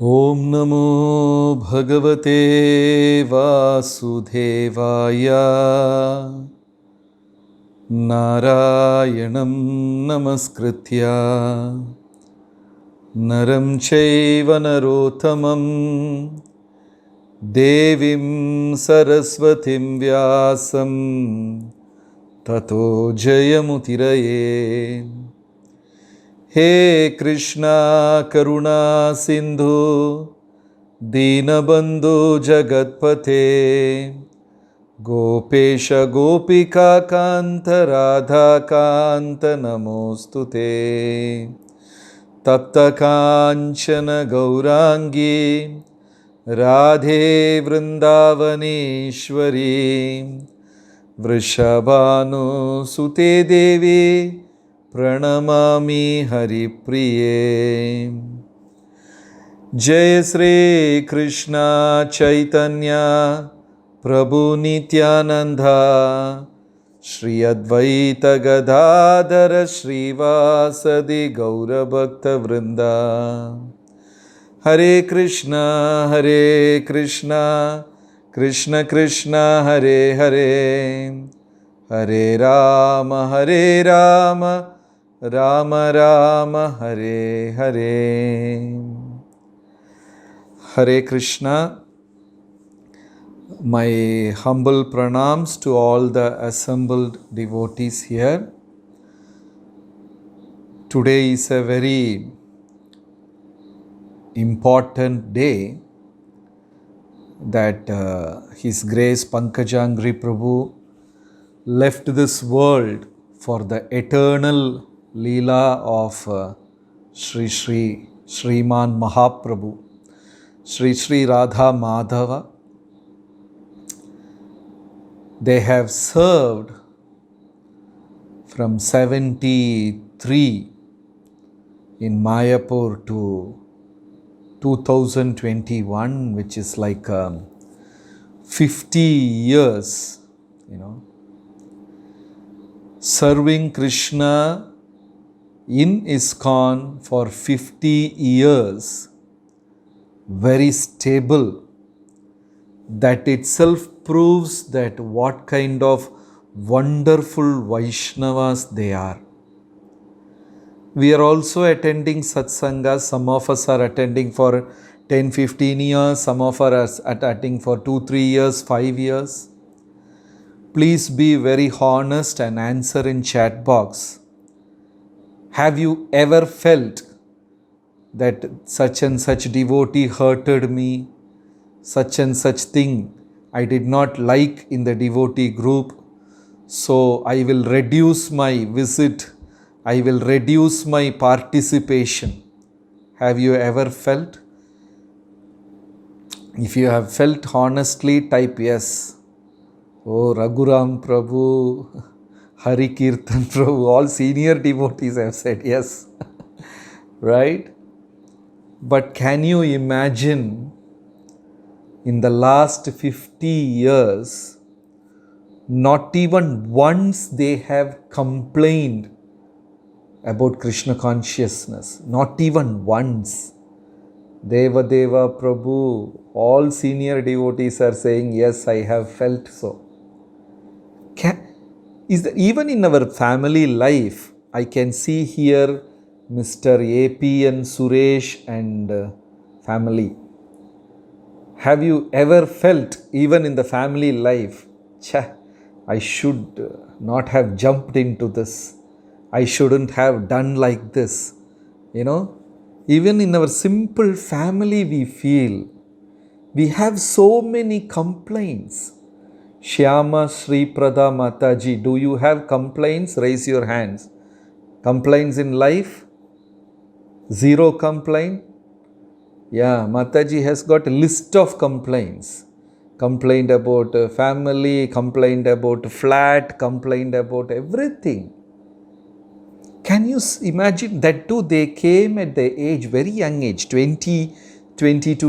ॐ नमो भगवते वासुदेवाय नारायणं नमस्कृत्य नरं चैव नरोत्तमं देवीं सरस्वतीं व्यासं ततो जयमुदीरये। हे कृष्णा करुणा सिंधु दीनबंधु जगत्पते गोपेश गोपिका कांत राधा कांत नमोस्तुते। तप्त कांचन गौरांगी राधे वृंदावनेश्वरी वृषभानुसुते देवी प्रणमामि हरिप्रिये। जय श्री कृष्ण चैतन्य प्रभु नित्यानंद श्री अद्वैत गदाधर श्रीवासदि गौरभक्त वृंदा। हरे कृष्ण कृष्ण कृष्ण हरे हरे, हरे Ram Ram Ram Hare Hare. Hare Krishna. My humble pranams to all the assembled devotees here. Today is a very important day that His Grace Pankajangri Prabhu left this world for the eternal Leela of Sriman Mahaprabhu, Sri Radha Madhava. They have served from 73 in Mayapur to 2021, which is like 50 years, serving Krishna in ISKCON for 50 years, very stable. That itself proves that what kind of wonderful Vaishnavas they are. We are also attending satsangas. Some of us are attending for 10-15 years, some of us are attending for 2-3 years, 5 years. Please be very honest and answer in chat box. Have you ever felt that such and such devotee hurted me, such and such thing I did not like in the devotee group, so I will reduce my visit, I will reduce my participation? Have you ever felt? If you have felt honestly, type yes. Oh, Raghuram Prabhu, Hari Kirtan Prabhu, all senior devotees have said yes. Right? But can you imagine, in the last 50 years, not even once they have complained about Krishna consciousness. Not even once. Deva Deva Prabhu, all senior devotees are saying, yes, I have felt so. Even in our family life, I can see here Mr. AP and Suresh and family. Have you ever felt, even in the family life, I should not have jumped into this, I shouldn't have done like this? Even in our simple family we feel, we have so many complaints. Shyama Sri Prada Mataji, do you have complaints? Raise your hands. Complaints in life? Zero complaint? Yeah, Mataji has got a list of complaints. Complained about family, complained about flat, complained about everything. Can you imagine that too? They came at the age, very young age, 22,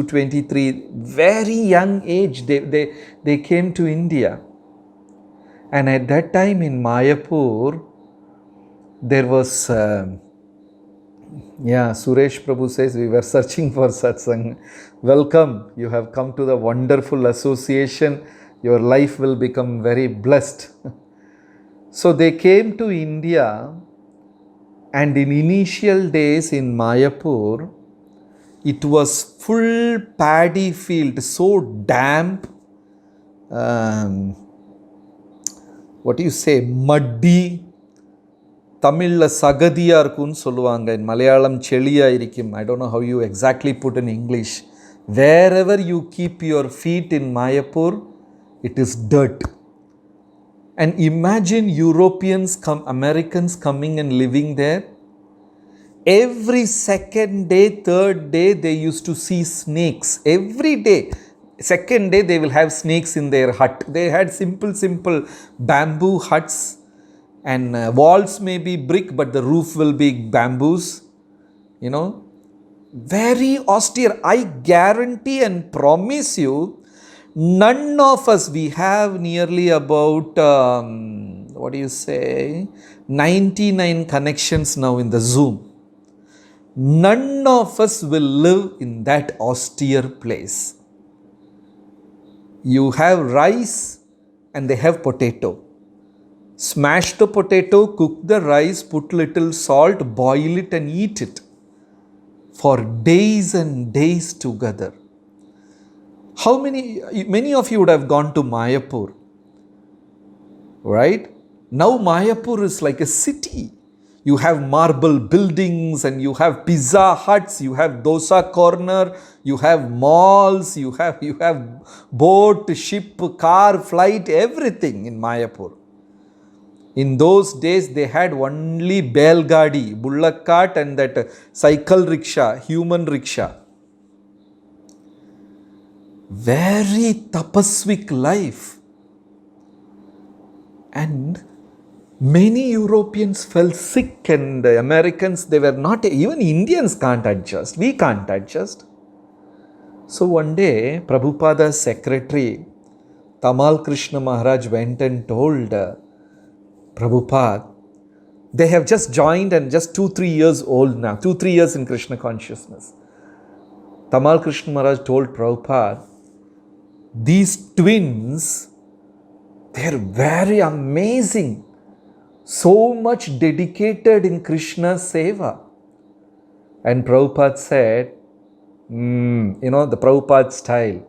23, very young age. They came to India. And at that time in Mayapur, there was Yeah, Suresh Prabhu says we were searching for satsang. Welcome. You have come to the wonderful association. Your life will become very blessed. So they came to India, and in initial days in Mayapur, it was full paddy field, so damp. What do you say? Muddy. தமிழில் சகதியாக இருக்கும்னு சொல்லுவாங்க. இன் மலையாளம் செளியாக இருக்கும். I don't know how you exactly put in English. Wherever you keep your feet in Mayapur, it is dirt. And imagine Europeans, Americans coming and living there. Every second day, third day, they used to see snakes. Every day. Second day, they will have snakes in their hut. They had simple bamboo huts. And walls may be brick, but the roof will be bamboos. You know, very austere. I guarantee and promise you, none of us, we have nearly about, 99 connections now in the Zoom. None of us will live in that austere place. You have rice and they have potato. Smash the potato, cook the rice, put little salt, boil it and eat it for days and days together. Many of you would have gone to Mayapur, right? Now Mayapur is like a city. You have marble buildings and you have pizza huts, you have dosa corner, you have malls, you have boat, ship, car, flight, everything in Mayapur. In those days, they had only belgadi, bullock cart and that cycle rickshaw, human rickshaw. Very tapasvik life. And many Europeans fell sick, and Americans, they were not, even Indians can't adjust. We can't adjust. So one day, Prabhupada's secretary, Tamal Krishna Maharaj, went and told Prabhupada, they have just joined and just 2-3 years old now, 2-3 years in Krishna consciousness. Tamal Krishna Maharaj told Prabhupada, these twins, they are very amazing, so much dedicated in Krishna Seva. And Prabhupada said, the Prabhupada style,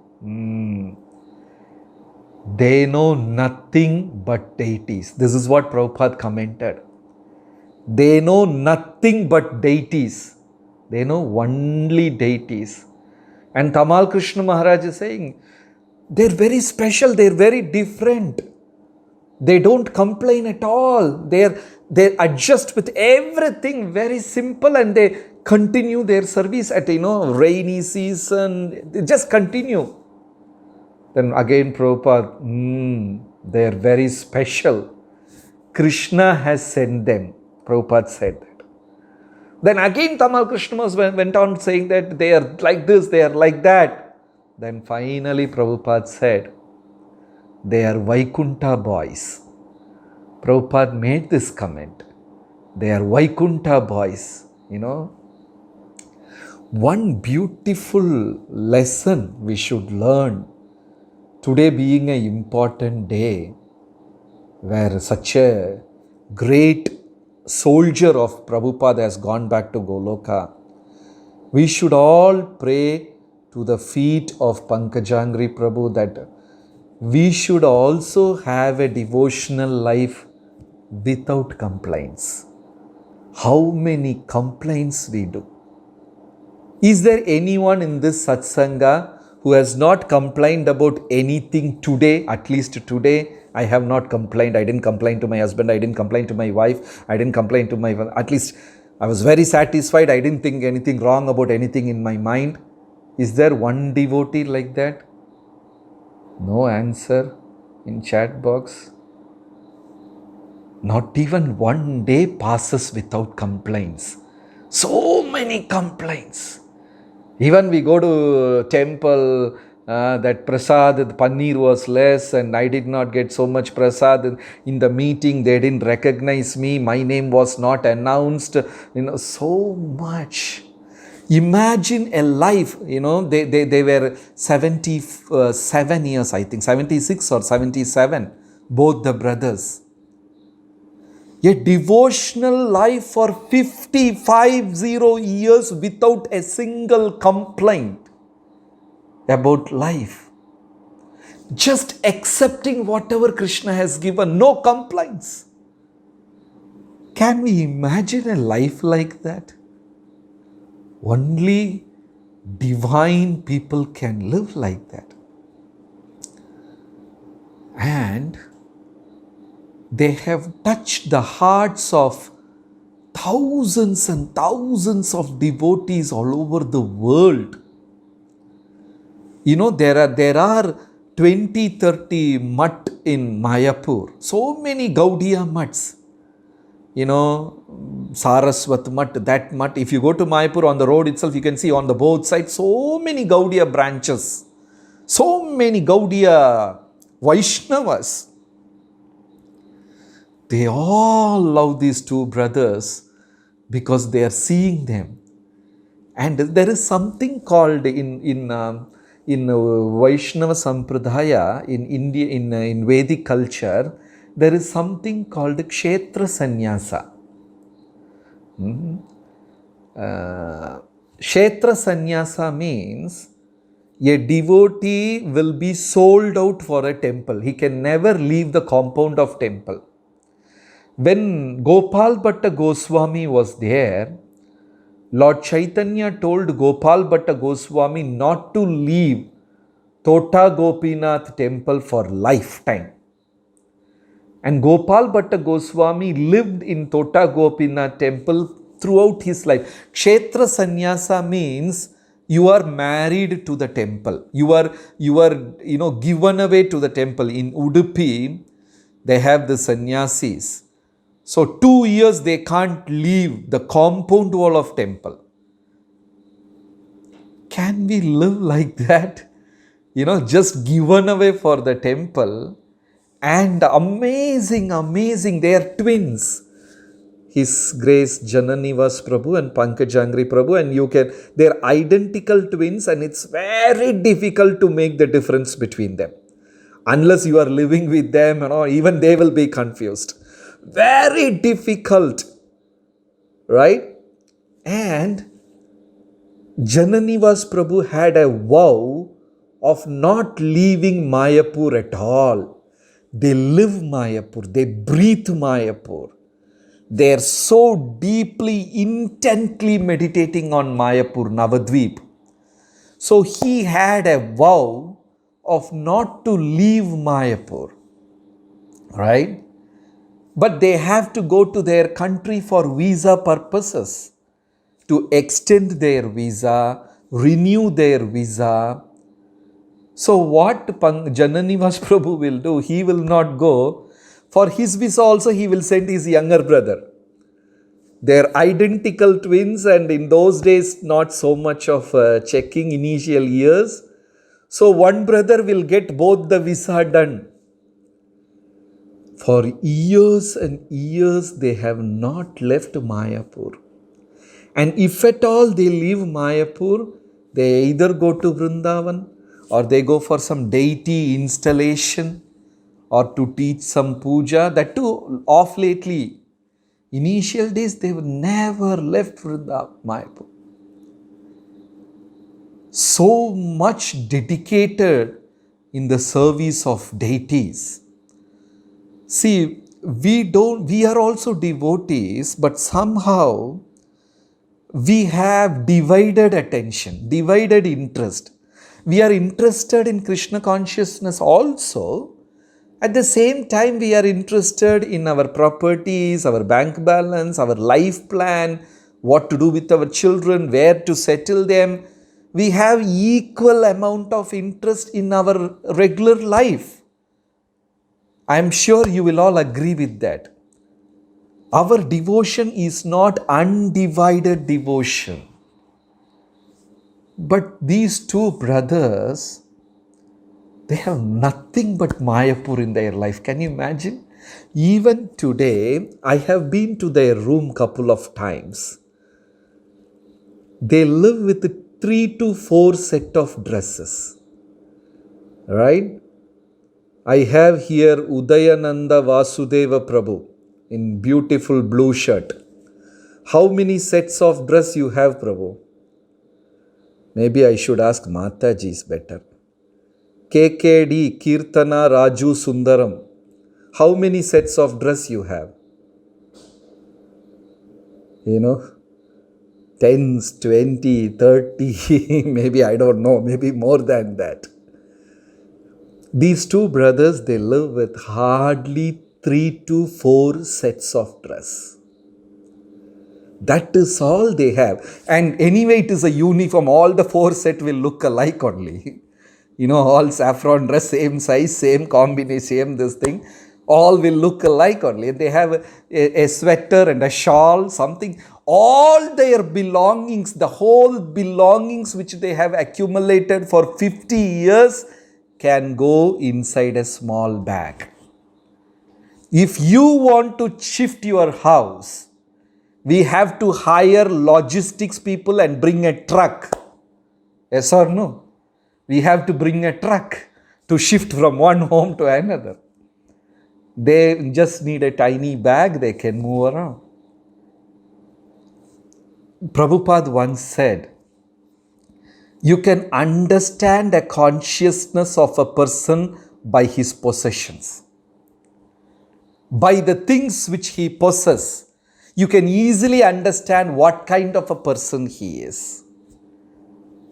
they know nothing but deities. This is what Prabhupada commented. They know nothing but deities. They know only deities. And Tamal Krishna Maharaj is saying, they're very special, they're very different. They don't complain at all. They adjust with everything, very simple, and they continue their service at, rainy season. They just continue. Then again Prabhupada, they are very special. Krishna has sent them. Prabhupada said that. Then again Tamal Krishna went on saying that they are like this, they are like that. Then finally Prabhupada said, they are Vaikunta boys. Prabhupada made this comment. They are Vaikunta boys, One beautiful lesson we should learn, today being an important day, where such a great soldier of Prabhupada has gone back to Goloka, we should all pray to the feet of Pankajangri Prabhu that we should also have a devotional life without complaints. How many complaints we do? Is there anyone in this satsanga who has not complained about anything today? At least today, I have not complained. I didn't complain to my husband. I didn't complain to my wife. I didn't complain to my... At least I was very satisfied. I didn't think anything wrong about anything in my mind. Is there one devotee like that? No answer in chat box. Not even one day passes without complaints. So many complaints. Even we go to temple, That prasad, the paneer was less, and I did not get so much prasad. In the meeting, they didn't recognize me. My name was not announced. So much. Imagine a life, they were 77 years, I think, 76 or 77, both the brothers. A devotional life for 50 years without a single complaint about life. Just accepting whatever Krishna has given, no complaints. Can we imagine a life like that? Only divine people can live like that. And they have touched the hearts of thousands and thousands of devotees all over the world. There are 20-30 mutt in Mayapur. So many Gaudiya mutts. Saraswat mutt, that mutt. If you go to Mayapur on the road itself, you can see on the both sides so many Gaudiya branches. So many Gaudiya Vaishnavas. They all love these two brothers because they are seeing them. And there is something called in Vaishnava Sampradaya, in India, in Vedic culture, there is something called Kshetra Sannyasa. Kshetra Sannyasa means a devotee will be sold out for a temple. He can never leave the compound of temple. When Gopal Bhatta Goswami was there, Lord Chaitanya told Gopal Bhatta Goswami not to leave Tota Gopinath temple for lifetime. And Gopal Bhatta Goswami lived in Tota Gopinath temple throughout his life. Kshetra Sannyasa means you are married to the temple. You are given away to the temple. In Udupi, they have the sannyasis. So 2 years they can't leave the compound wall of temple. Can we live like that? Just given away for the temple. And amazing, they are twins. His Grace Jananivas Prabhu and Pankajangri Prabhu, and they're identical twins, and it's very difficult to make the difference between them. Unless you are living with them, even they will be confused. Very difficult, right? And Jananivas Prabhu had a vow of not leaving Mayapur at all. They live Mayapur, they breathe Mayapur. They are so deeply, intently meditating on Mayapur, Navadvip. So he had a vow of not to leave Mayapur, right? But they have to go to their country for visa purposes, to extend their visa, renew their visa. So what Jananivas Prabhu will do, he will not go. For his visa also he will send his younger brother. They're identical twins, and in those days not so much of checking initial years. So one brother will get both the visa done. For years and years they have not left Mayapur. And if at all they leave Mayapur, they either go to Vrindavan, or they go for some deity installation, or to teach some puja. That too, off lately. Initial days, they have never left Vrindavan, Mayapur. So much dedicated in the service of deities. See, we are also devotees, but somehow we have divided attention, divided interest. We are interested in Krishna consciousness also. At the same time, we are interested in our properties, our bank balance, our life plan, what to do with our children, where to settle them. We have equal amount of interest in our regular life. I am sure you will all agree with that. Our devotion is not undivided devotion. But these two brothers, They have nothing but Mayapur in their life. Can you imagine? Even today, I have been to their room couple of times. They live with 3 to 4 set of dresses. Right? I have here Udayananda Vasudeva Prabhu in beautiful blue shirt. How many sets of dress you have, Prabhu? Maybe I should ask Mataji's better. KKD Kirtana Raju Sundaram. How many sets of dress you have? 10s, 20, 30, maybe I don't know, maybe more than that. These two brothers, they live with hardly 3 to 4 sets of dress. That is all they have. And anyway, it is a uniform. All the 4 set will look alike only. All saffron dress, same size, same combination, same this thing. All will look alike only. They have a sweater and a shawl, something. All their belongings, the whole belongings which they have accumulated for 50 years can go inside a small bag. If you want to shift your house, we have to hire logistics people and bring a truck. Yes or no? We have to bring a truck to shift from one home to another. They just need a tiny bag, they can move around. Prabhupada once said, you can understand a consciousness of a person by his possessions. By the things which he possesses, you can easily understand what kind of a person he is.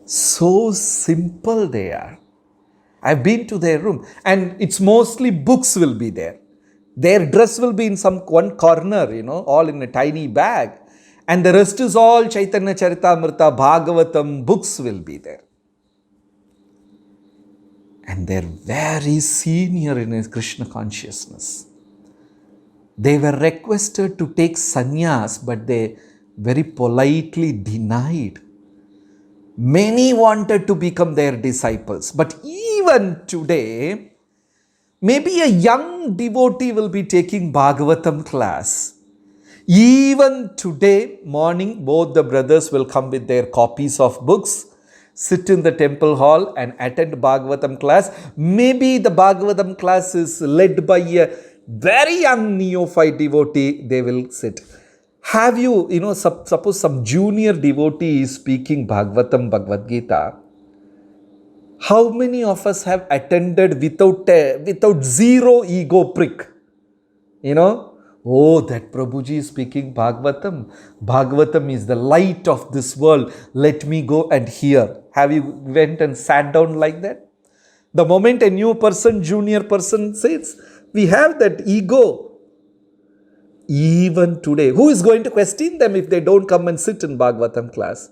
So simple they are. I've been to their room and it's mostly books will be there. Their dress will be in one corner, all in a tiny bag. And the rest is all Chaitanya Charitamrita, Bhagavatam, books will be there. And they're very senior in his Krishna consciousness. They were requested to take sannyas, but they very politely denied. Many wanted to become their disciples. But even today, maybe a young devotee will be taking Bhagavatam class. Even today morning, both the brothers will come with their copies of books, sit in the temple hall and attend Bhagavatam class. Maybe the Bhagavatam class is led by a very young neophyte devotee, they will sit. Have you, suppose some junior devotee is speaking Bhagavatam, Bhagavad Gita. How many of us have attended without zero ego prick? Oh, that Prabhuji is speaking Bhagavatam. Bhagavatam is the light of this world. Let me go and hear. Have you went and sat down like that? The moment a new person, junior person says, we have that ego. Even today, who is going to question them if they don't come and sit in Bhagavatam class?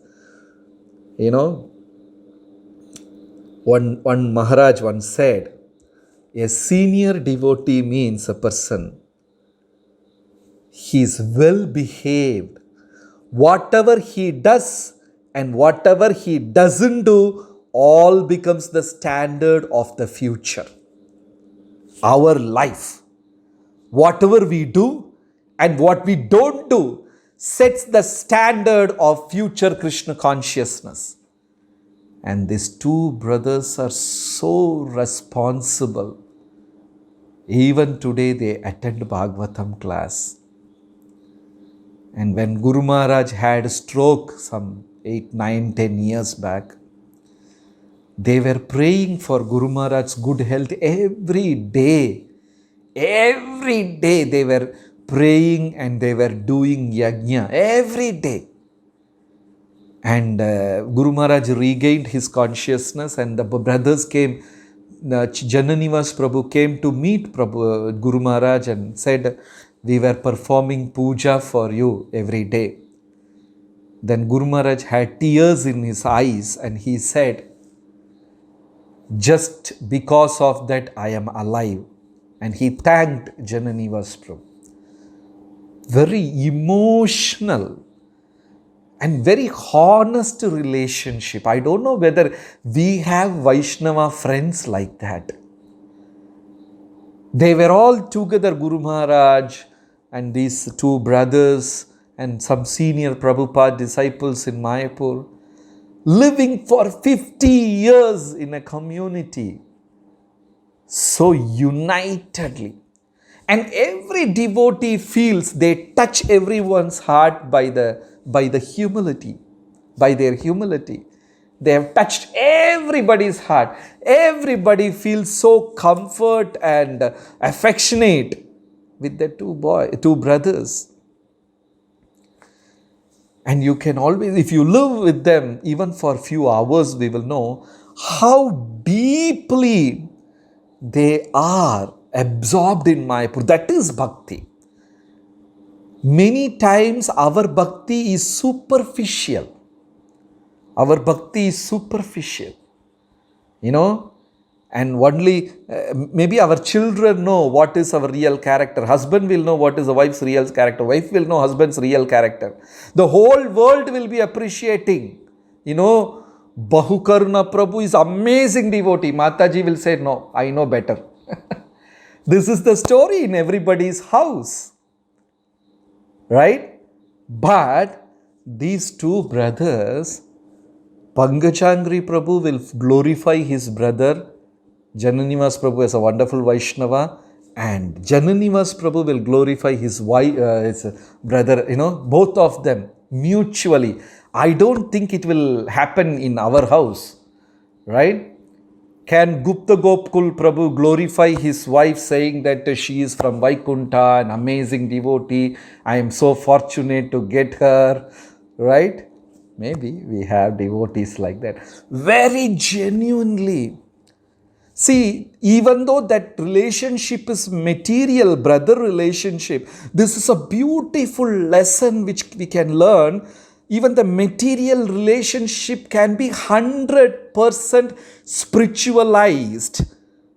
One Maharaj once said, a senior devotee means a person. He is well behaved. Whatever he does and whatever he doesn't do, all becomes the standard of the future. Our life, whatever we do and what we don't do, sets the standard of future Krishna consciousness. And these two brothers are so responsible. Even today they attend Bhagavatam class. And when Guru Maharaj had a stroke some 8, 9, 10 years back, they were praying for Guru Maharaj's good health every day. Every day they were praying and they were doing yajna every day. And Guru Maharaj regained his consciousness and the brothers came, Jananivas Prabhu came to meet Guru Maharaj and said, we were performing puja for you every day. Then Guru Maharaj had tears in his eyes and he said, just because of that I am alive. And he thanked Jananivas Prabhu. Very emotional and very honest relationship. I don't know whether we have Vaishnava friends like that. They were all together, Guru Maharaj and these two brothers and some senior Prabhupada disciples in Mayapur, living for 50 years in a community so unitedly. And every devotee feels they touch everyone's heart by the humility, by their humility. They have touched everybody's heart. Everybody feels so comfort and affectionate with the two brothers. And you can always, if you live with them even for a few hours, we will know how deeply they are absorbed in Mayapur. That is bhakti. Many times our bhakti is superficial. Our bhakti is superficial, and only maybe our children know what is our real character. Husband will know what is the wife's real character. Wife will know husband's real character. The whole world will be appreciating. Bahukarna Prabhu is amazing devotee. Mataji will say, no, I know better. This is the story in everybody's house. Right? But these two brothers, Pankajangri Prabhu will glorify his brother. Jananivas Prabhu is a wonderful Vaishnava, and Jananivas Prabhu will glorify his brother, both of them mutually. I don't think it will happen in our house, right? Can Gupta Gopkul Prabhu glorify his wife saying that she is from Vaikunta, an amazing devotee, I am so fortunate to get her, right? Maybe we have devotees like that. Very genuinely. See, even though that relationship is material, brother relationship, this is a beautiful lesson which we can learn. Even the material relationship can be 100% spiritualized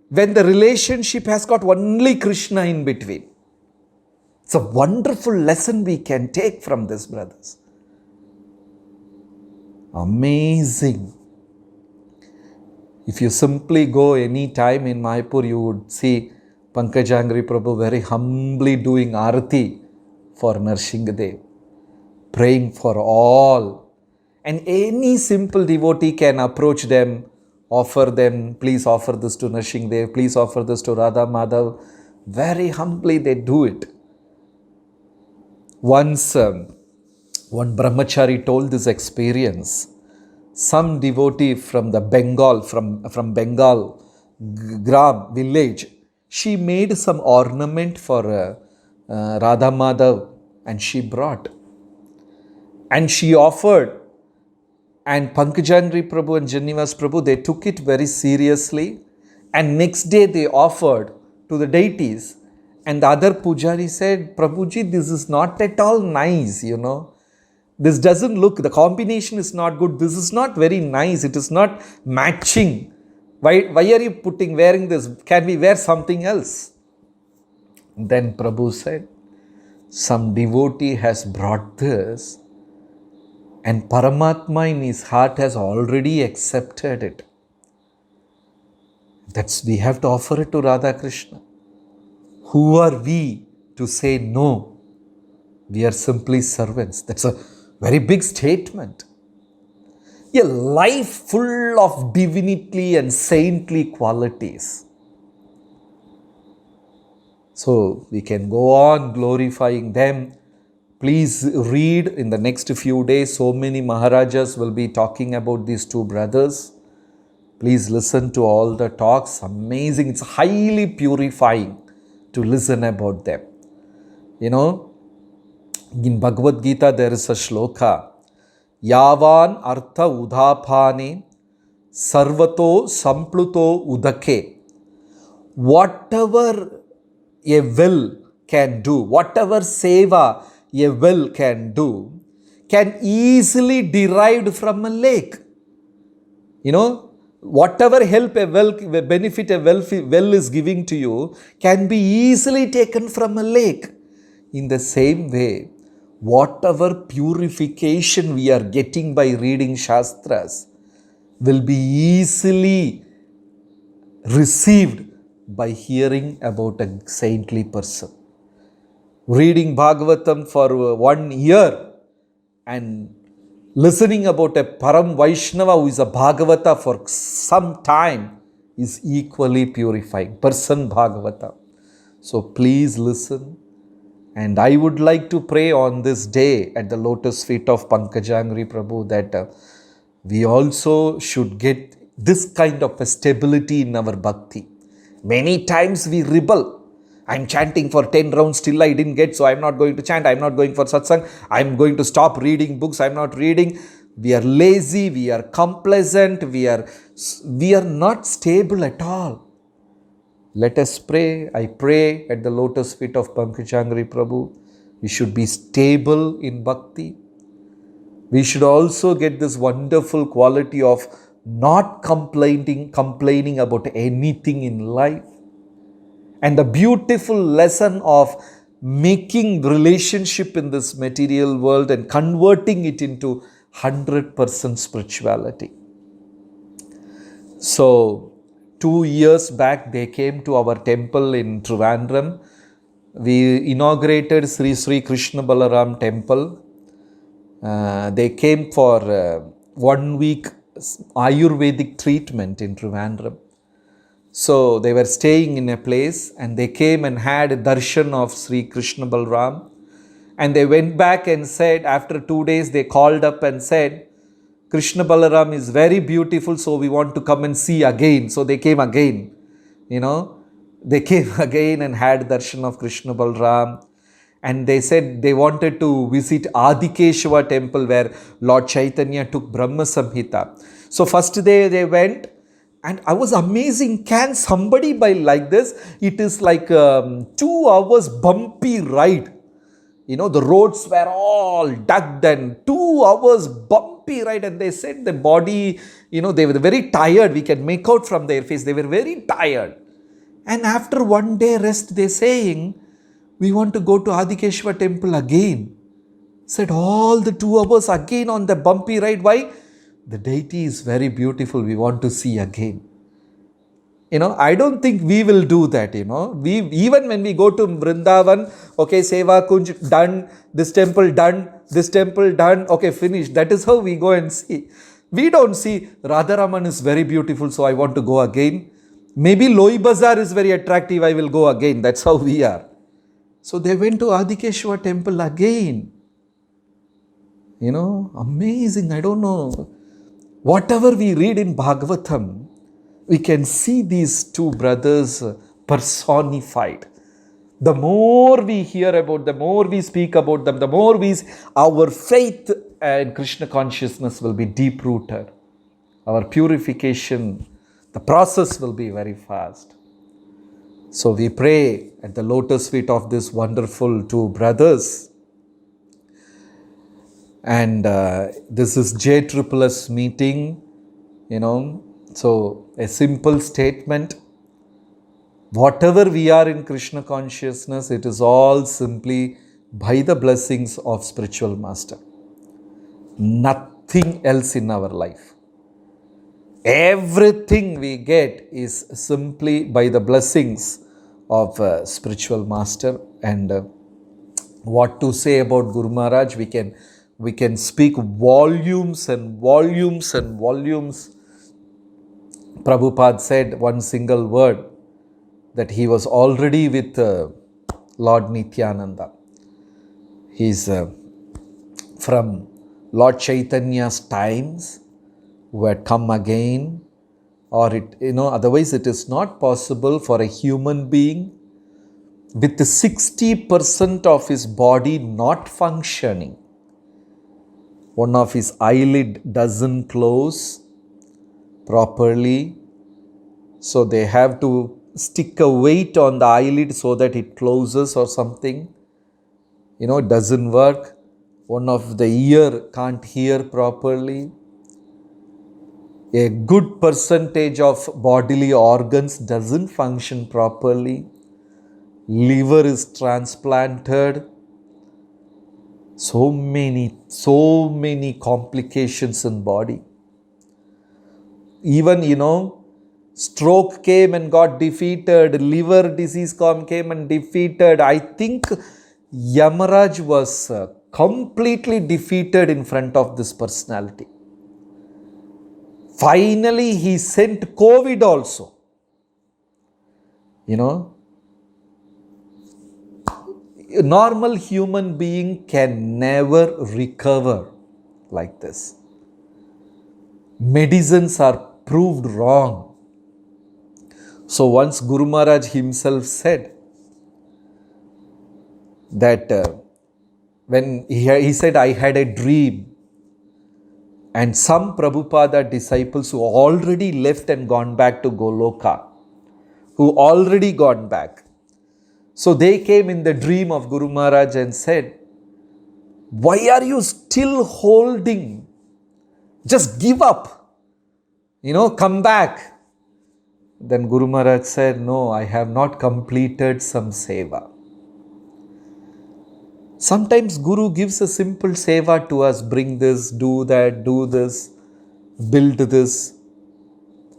when the relationship has got only Krishna in between. It's a wonderful lesson we can take from this, brothers. Amazing. If you simply go any time in Mayapur, you would see Pankajangri Prabhu very humbly doing arati for Narsingadev, praying for all. And any simple devotee can approach them, offer them, please offer this to Narsingadev, please offer this to Radha Madhav. Very humbly they do it. Once one brahmachari told this experience. Some devotee from the Bengal, from Bengal, Gram village, she made some ornament for Radha Madhav and she brought. And she offered. And Pankajangri Prabhu and Jananivas Prabhu, they took it very seriously. And next day they offered to the deities. And the other pujari said, Prabhuji, this is not at all nice, This doesn't look, the combination is not good. This is not very nice. It is not matching. Why are you wearing this? Can we wear something else? Then Prabhu said, some devotee has brought this and Paramatma in his heart has already accepted it. We have to offer it to Radha Krishna. Who are we to say no? We are simply servants. That's a very big statement. A life full of divinity and saintly qualities. So we can go on glorifying them. Please read in the next few days. So many Maharajas will be talking about these two brothers. Please listen to all the talks. Amazing. It's highly purifying to listen about them. In Bhagavad Gita, there is a shloka. Yavan artha udhapane sarvato sampluto udake. Whatever a well can do, whatever seva a well can do, can easily derived from a lake. Whatever help benefit a well is giving to you can be easily taken from a lake. In the same way, whatever purification we are getting by reading Shastras will be easily received by hearing about a saintly person. Reading Bhagavatam for 1 year and listening about a Param Vaishnava who is a Bhagavata for some time is equally purifying. Person Bhagavata. So please listen. And I would like to pray on this day at the lotus feet of Pankajangri Prabhu that we also should get this kind of a stability in our bhakti. Many times we rebel. I'm chanting for 10 rounds, still I didn't get, so I'm not going to chant, I'm not going for satsang, I'm going to stop reading books, I'm not reading. We are lazy, we are complacent, we are not stable at all. Let us pray. I pray at the lotus feet of Pankajangri Prabhu. We should be stable in bhakti. We should also get this wonderful quality of not complaining about anything in life. And the beautiful lesson of making relationship in this material world and converting it into 100% spirituality. So, 2 years back, they came to our temple in Trivandrum. We inaugurated Sri Sri Krishna Balaram temple. They came for 1 week Ayurvedic treatment in Trivandrum. So they were staying in a place and they came and had a darshan of Sri Krishna Balaram. And they went back and said, after 2 days, they called up and said, Krishna Balaram is very beautiful, so we want to come and see again. So they came again, They came again and had darshan of Krishna Balaram. And they said they wanted to visit Adikeshava temple where Lord Chaitanya took Brahma Samhita. So first day they went. And I was amazing, can somebody buy like this? It is like 2 hours bumpy ride. The roads were all dug and 2 hours bumpy ride. And they said the body, they were very tired. We can make out from their face. They were very tired. And after 1 day rest, they saying, we want to go to Adikeshava temple again. Said all the 2 hours again on the bumpy ride. Why? The deity is very beautiful. We want to see again. I don't think we will do that, We, even when we go to Vrindavan, okay, Seva Kunj done, this temple done, okay, finished. That is how we go and see. We don't see Radharaman is very beautiful, so I want to go again. Maybe Loi Bazaar is very attractive, I will go again. That's how we are. So they went to Adikeshava temple again. Amazing. I don't know. Whatever we read in Bhagavatam, we can see these two brothers personified. The more we hear about them, the more we speak about them, the more our faith and Krishna consciousness will be deep rooted. Our purification, the process will be very fast. So we pray at the lotus feet of this wonderful two brothers. And this is JSSS meeting, So a simple statement. Whatever we are in Krishna consciousness, it is all simply by the blessings of spiritual master. Nothing else in our life. Everything we get is simply by the blessings of spiritual master. And what to say about Guru Maharaj? We can speak volumes and volumes and volumes. Prabhupada said one single word, that he was already with Lord Nityananda. He's from Lord Chaitanya's times, who had come again, or otherwise it is not possible for a human being with 60% of his body not functioning. One of his eyelid doesn't close properly, so they have to stick a weight on the eyelid so that it closes or something. It doesn't work. One of the ear can't hear properly. A good percentage of bodily organs doesn't function properly. Liver is transplanted. So many complications in body. Even, Stroke came and got defeated. Liver disease came and defeated. I think Yamaraj was completely defeated in front of this personality. Finally, he sent COVID also. You know, a normal human being can never recover like this. Medicines are proved wrong. So once Guru Maharaj himself said that when he said, I had a dream, and some Prabhupada disciples who already left and gone back to Goloka, who already gone back. So they came in the dream of Guru Maharaj and said, why are you still holding? Just give up. Come back. Then Guru Maharaj said, no, I have not completed some seva. Sometimes Guru gives a simple seva to us, bring this, do that, do this, build this.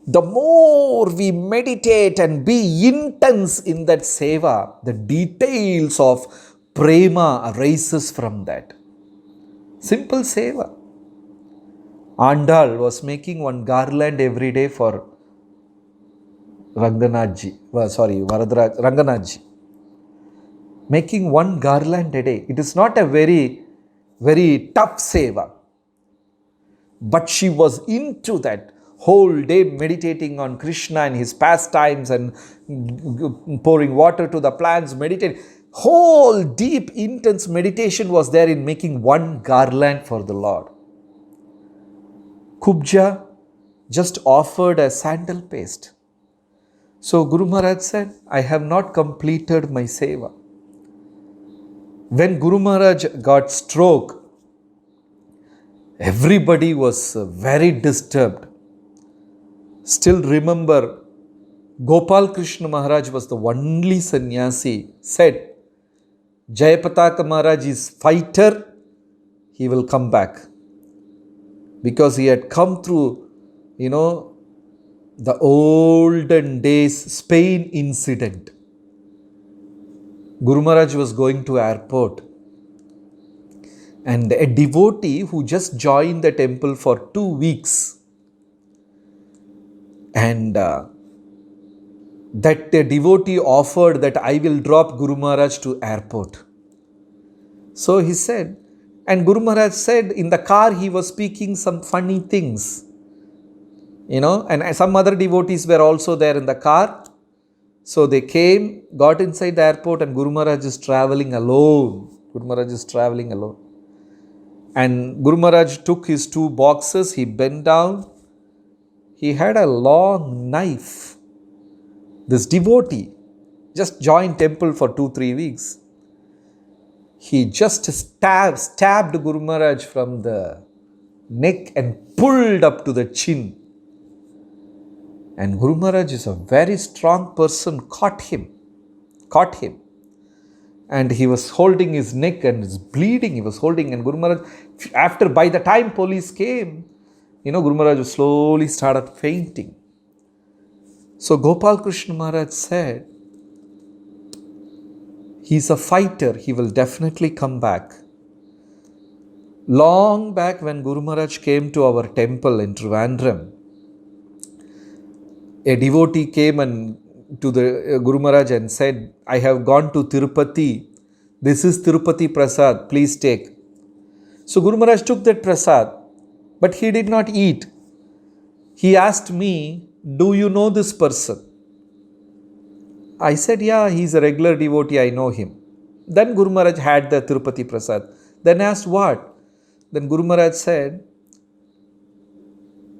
The more we meditate and be intense in that seva, the details of prema arises from that. Simple seva. Andal was making one garland every day for Ranganathji. Ranganathji. Making one garland a day. It is not a very, very tough seva. But she was into that. Whole day meditating on Krishna and his pastimes and pouring water to the plants, meditating. Whole deep, intense meditation was there in making one garland for the Lord. Kubja just offered a sandal paste. So Guru Maharaj said, I have not completed my seva. When Guru Maharaj got stroke, everybody was very disturbed. Still remember, Gopal Krishna Maharaj was the only sannyasi, said, Jayapataka Maharaj is fighter, he will come back. Because he had come through, the olden days Spain incident. Guru Maharaj was going to airport, and a devotee who just joined the temple for 2 weeks, and that the devotee offered that I will drop Guru Maharaj to airport. So he said, and Guru Maharaj said in the car he was speaking some funny things, and some other devotees were also there in the car. So they came, got inside the airport, and Guru Maharaj is traveling alone. And Guru Maharaj took his 2 boxes, he bent down, he had a long knife. This devotee just joined temple for 2-3 weeks. He just stabbed Guru Maharaj from the neck and pulled up to the chin. And Guru Maharaj is a very strong person, caught him. And he was holding his neck and is bleeding. He was holding, and Guru Maharaj, by the time police came, Guru Maharaj slowly started fainting. So Gopal Krishna Maharaj said, he's a fighter, he will definitely come back. Long back when Guru Maharaj came to our temple in Trivandrum, a devotee came and to the Guru Maharaj and said, I have gone to Tirupati. This is Tirupati Prasad, please take. So Guru Maharaj took that Prasad, but he did not eat. He asked me, do you know this person? I said, yeah, he's a regular devotee, I know him. Then Guru Maharaj had the Tirupati Prasad. Then asked what? Then Guru Maharaj said,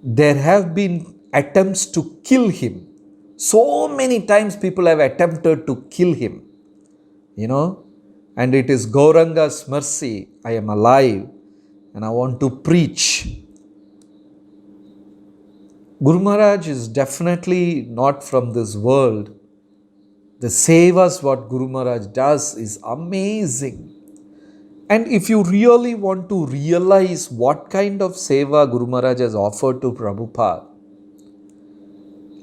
there have been attempts to kill him. So many times people have attempted to kill him. And it is Gauranga's mercy. I am alive and I want to preach. Guru Maharaj is definitely not from this world. The sevas what Guru Maharaj does is amazing. And if you really want to realize what kind of seva Guru Maharaj has offered to Prabhupada,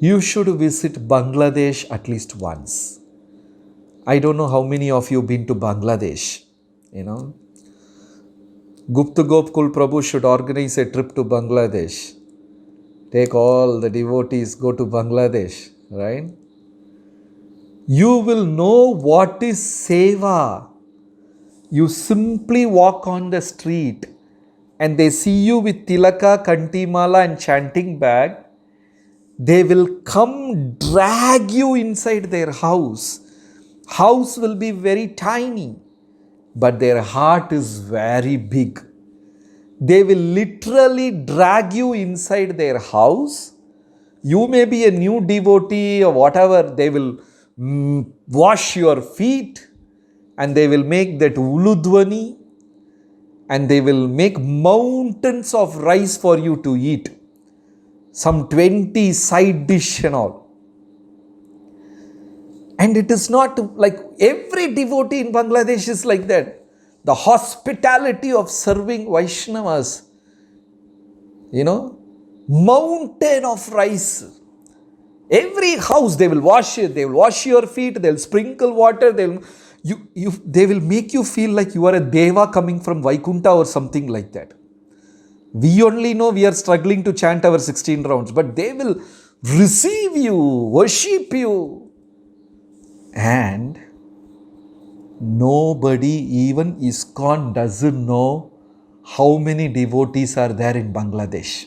You should visit Bangladesh at least once. I don't know how many of you been to Bangladesh. Gupta Gopkul Prabhu should organize a trip to Bangladesh. Take all the devotees, go to Bangladesh, right? You will know what is seva. You simply walk on the street and they see you with tilaka, kantimala and chanting bag. They will come drag you inside their house. House will be very tiny, but their heart is very big. They will literally drag you inside their house. You may be a new devotee or whatever. They will wash your feet and they will make that uludwani and they will make mountains of rice for you to eat. Some 20 side dish and all. And it is not like every devotee in Bangladesh is like that. The hospitality of serving Vaishnavas, mountain of rice. Every house they will wash it, they will wash your feet, they will sprinkle water, they will make you feel like you are a deva coming from Vaikunta or something like that. We only know we are struggling to chant our 16 rounds, but they will receive you, worship you. And nobody, even ISKCON, doesn't know how many devotees are there in Bangladesh.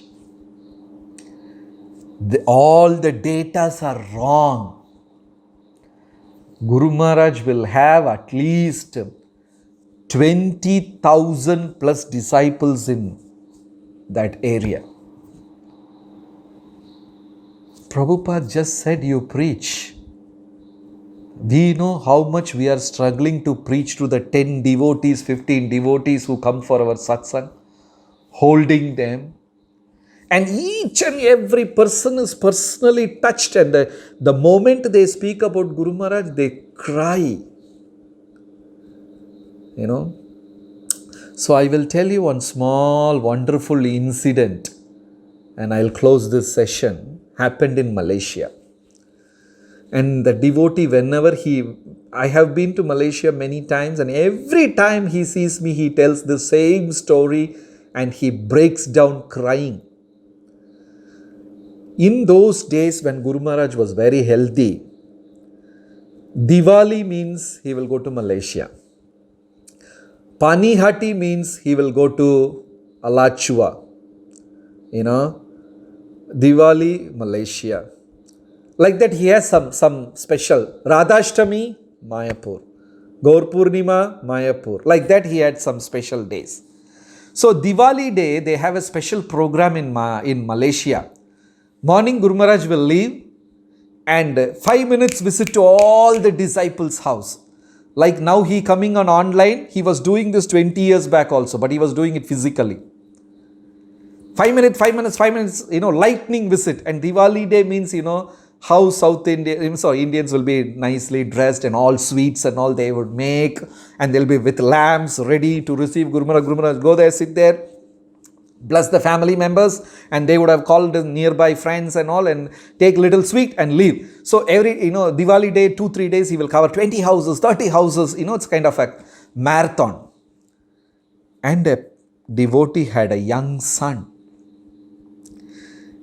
All the datas are wrong. Guru Maharaj will have at least 20,000 plus disciples in that area. Prabhupada just said, you preach. We know how much we are struggling to preach to the 10 devotees, 15 devotees who come for our satsang, holding them. And each and every person is personally touched, and the moment they speak about Guru Maharaj, they cry. So I will tell you one small wonderful incident and I'll close this session. Happened in Malaysia. And the devotee, whenever I have been to Malaysia many times, and every time he sees me, he tells the same story and he breaks down crying. In those days when Guru Maharaj was very healthy, Diwali means he will go to Malaysia. Panihati means he will go to Alachua. Diwali, Malaysia. Like that, he has some special. Radhashtami, Mayapur. Gaur Purnima, Mayapur. Like that, he had some special days. So, Diwali day, they have a special program in Malaysia. Morning, Guru Maharaj will leave and 5 minutes visit to all the disciples' house. Like now he coming on online, he was doing this 20 years back also, but he was doing it physically. 5 minutes, lightning visit. And Diwali day means, how Indians will be nicely dressed and all sweets and all they would make. And they'll be with lamps ready to receive Guru Maharaj. Guru Maharaj, go there, sit there, bless the family members. And they would have called nearby friends and all and take little sweet and leave. So every, Diwali day, 2-3 days, he will cover 20 houses, 30 houses. It's kind of a marathon. And a devotee had a young son.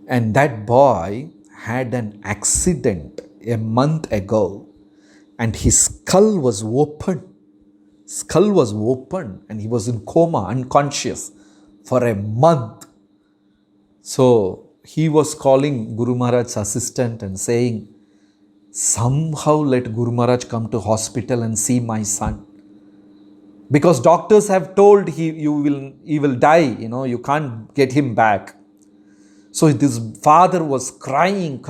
And that boy had an accident a month ago and his skull was open. And he was in coma, unconscious for a month. So he was calling Guru Maharaj's assistant and saying, somehow let Guru Maharaj come to hospital and see my son. Because doctors have told he will die, you can't get him back. So this father was crying.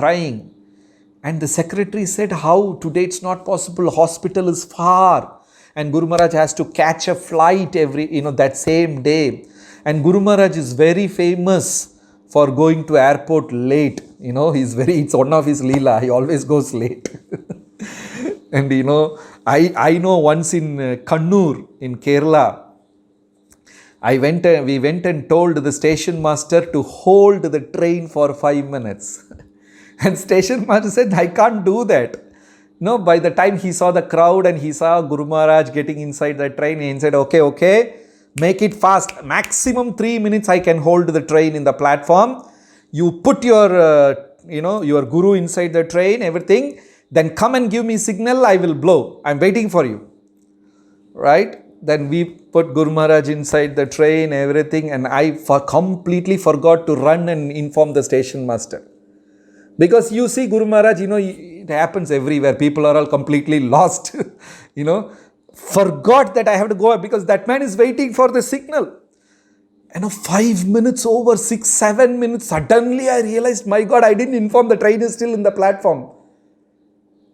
And the secretary said, how? Today it's not possible. Hospital is far. And Guru Maharaj has to catch a flight that same day. And Guru Maharaj is very famous for going to airport late. It's one of his leela. He always goes late. And I know once in Kannur in Kerala, we went and told the station master to hold the train for 5 minutes. And station master said, I can't do that. No, by the time he saw the crowd and he saw Guru Maharaj getting inside the train, he said, okay, make it fast. Maximum 3 minutes I can hold the train in the platform. You put your Guru inside the train, everything. Then come and give me signal, I will blow. I'm waiting for you. Right? Then we put Guru Maharaj inside the train, everything. And I completely forgot to run and inform the station master. Because you see Guru Maharaj, it happens everywhere. People are all completely lost, forgot that I have to go because that man is waiting for the signal. 5 minutes over, 6, 7 minutes, suddenly I realized, my God, I didn't inform the train is still in the platform.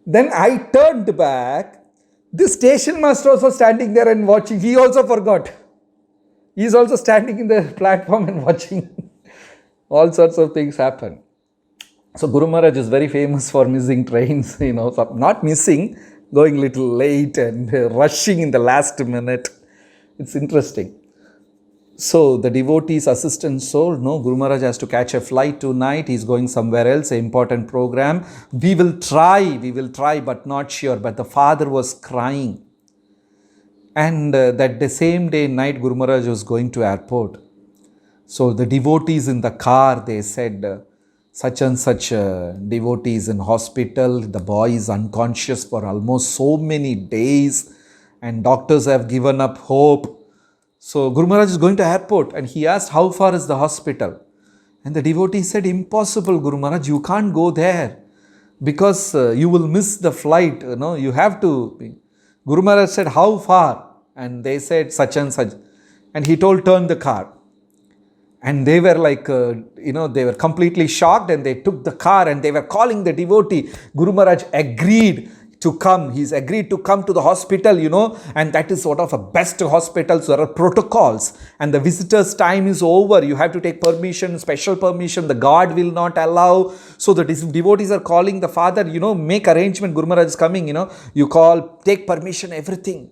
Then I turned back. The station master also standing there and watching. He also forgot. He is also standing in the platform and watching. All sorts of things happen. So Guru Maharaj is very famous for missing trains, not missing, going little late and rushing in the last minute. It's interesting. So the devotee's assistant soul, no, Guru Maharaj has to catch a flight tonight. He's going somewhere else, an important program. We will try, but not sure. But the father was crying. And that the same day night, Guru Maharaj was going to airport. So the devotees in the car, they said, such and such devotees in hospital, the boy is unconscious for almost so many days and doctors have given up hope. So Guru Maharaj is going to airport and he asked, how far is the hospital? And the devotee said, impossible Guru Maharaj, you can't go there because you will miss the flight, you have to. Guru Maharaj said, how far? And they said such and such. And he told, turn the car. And they were like, they were completely shocked and they took the car and they were calling the devotee. Guru Maharaj agreed to come. He's agreed to come to the hospital, and that is sort of a best hospital. So there are protocols and the visitor's time is over. You have to take permission, special permission. The guard will not allow. So the devotees are calling the father, make arrangement. Guru Maharaj is coming, you call, take permission, everything.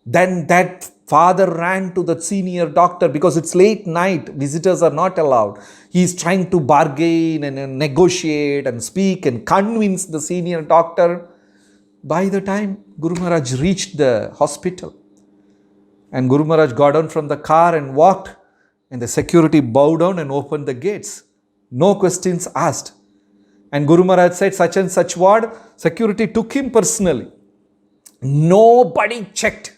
Then that father ran to the senior doctor because it's late night. Visitors are not allowed. He's trying to bargain and negotiate and speak and convince the senior doctor. By the time Guru Maharaj reached the hospital and Guru Maharaj got down from the car and walked and the security bowed down and opened the gates. No questions asked. And Guru Maharaj said such and such ward. Security took him personally. Nobody checked.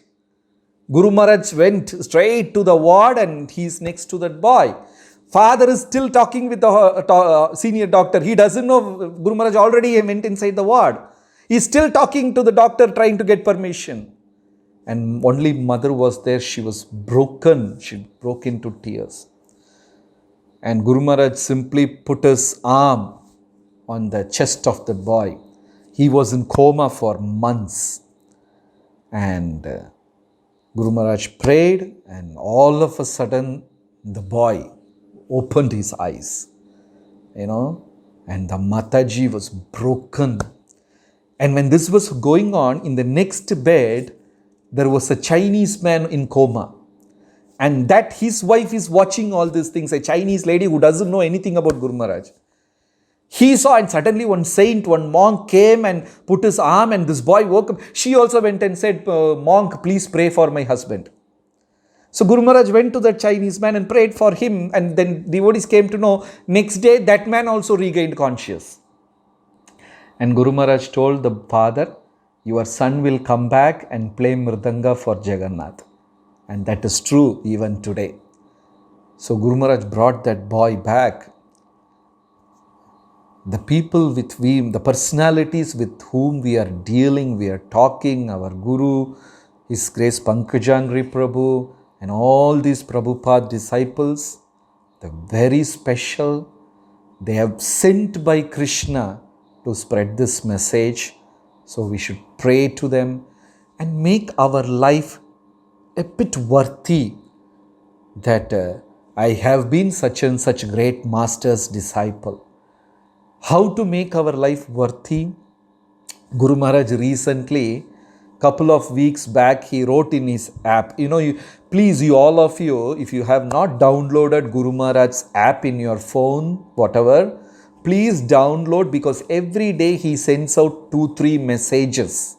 Guru Maharaj went straight to the ward and he's next to that boy. Father is still talking with the senior doctor. He doesn't know Guru Maharaj already went inside the ward. He's still talking to the doctor trying to get permission. And only mother was there. She was broken. She broke into tears. And Guru Maharaj simply put his arm on the chest of the boy. He was in coma for months. And Guru Maharaj prayed and all of a sudden the boy opened his eyes, and the Mataji was broken. And when this was going on, in the next bed, there was a Chinese man in coma. And that his wife is watching all these things, a Chinese lady who doesn't know anything about Guru Maharaj. He saw and suddenly one saint, one monk came and put his arm and this boy woke up. She also went and said, monk, please pray for my husband. So Guru Maharaj went to that Chinese man and prayed for him, and then devotees came to know next day that man also regained conscious. And Guru Maharaj told the father, your son will come back and play Mridanga for Jagannath. And that is true even today. So Guru Maharaj brought that boy back. The people with whom, the personalities with whom we are dealing, we are talking, our Guru, His Grace Pankajangri Prabhu, and all these Prabhupada disciples, they're very special. They have sent by Krishna to spread this message. So we should pray to them and make our life a bit worthy that I have been such and such great master's disciple. How to make our life worthy? Guru Maharaj recently, couple of weeks back, he wrote in his app, please, all of you, if you have not downloaded Guru Maharaj's app in your phone, whatever, Please download, because every day he sends out 2-3 messages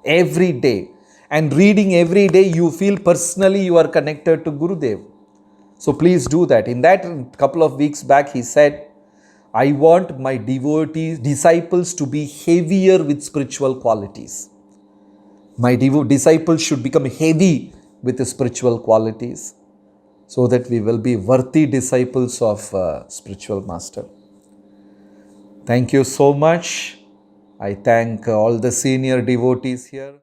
every day, and reading every day you feel personally you are connected to Gurudev. So please do that. In that couple of weeks back he said, I want my devotees, disciples to be heavier with spiritual qualities. My disciples should become heavy with the spiritual qualities, so that we will be worthy disciples of spiritual master. Thank you so much. I thank all the senior devotees here.